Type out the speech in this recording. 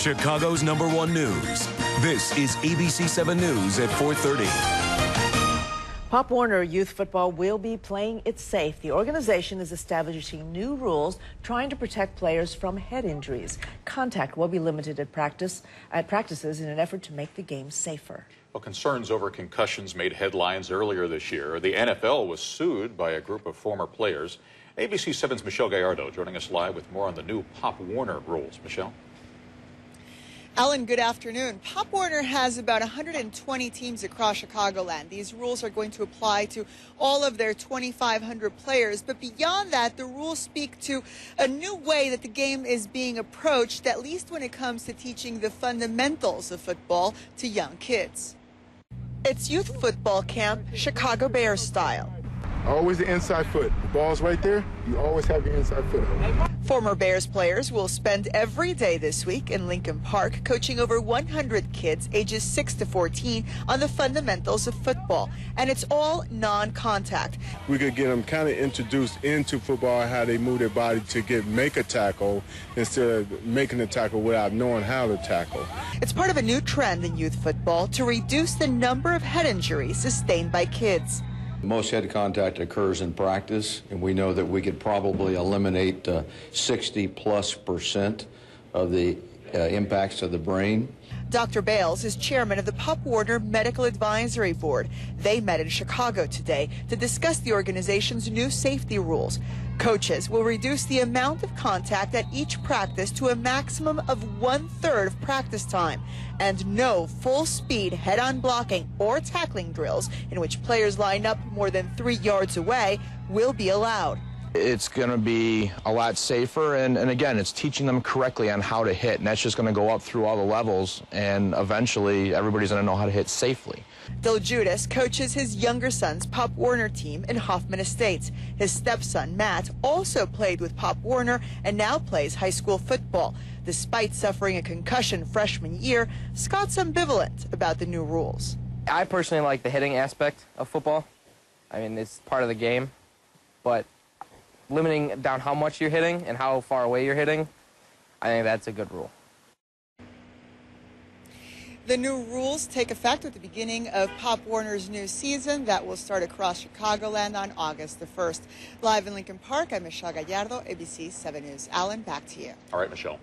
Chicago's #1 news. This is ABC 7 News at 4:30. Pop Warner Youth Football will be playing it safe. The organization is establishing new rules trying to protect players from head injuries. Contact will be limited at practices in an effort to make the game safer. Well, concerns over concussions made headlines earlier this year. The NFL was sued by a group of former players. ABC 7's Michelle Gallardo joining us live with more on the new Pop Warner rules. Michelle? Alan, good afternoon. Pop Warner has about 120 teams across Chicagoland. These rules are going to apply to all of their 2,500 players. But beyond that, the rules speak to a new way that the game is being approached, at least when it comes to teaching the fundamentals of football to young kids. It's youth football camp, Chicago Bears style. Always the inside foot. The ball's right there, you always have your inside foot on. Former Bears players will spend every day this week in Lincoln Park coaching over 100 kids ages 6 to 14 on the fundamentals of football. And it's all non-contact. We could get them kind of introduced into football, how they move their body to make a tackle instead of making a tackle without knowing how to tackle. It's part of a new trend in youth football to reduce the number of head injuries sustained by kids. Most head contact occurs in practice, and we know that we could probably eliminate 60+% of the impacts to the brain. Dr. Bales is chairman of the Pop Warner Medical Advisory Board. They met in Chicago today to discuss the organization's new safety rules. Coaches will reduce the amount of contact at each practice to a maximum of 1/3 of practice time, and no full-speed head-on blocking or tackling drills in which players line up more than 3 yards away will be allowed. It's going to be a lot safer, and again, it's teaching them correctly on how to hit, and that's just going to go up through all the levels, and eventually everybody's going to know how to hit safely. Bill Judas coaches his younger son's Pop Warner team in Hoffman Estates. His stepson, Matt, also played with Pop Warner and now plays high school football. Despite suffering a concussion freshman year, Scott's ambivalent about the new rules. I personally like the hitting aspect of football. I mean, it's part of the game, but limiting down how much you're hitting and how far away you're hitting, I think that's a good rule. The new rules take effect at the beginning of Pop Warner's new season that will start across Chicagoland on August the 1st. Live in Lincoln Park, I'm Michelle Gallardo, ABC 7 News. Alan, back to you. All right, Michelle.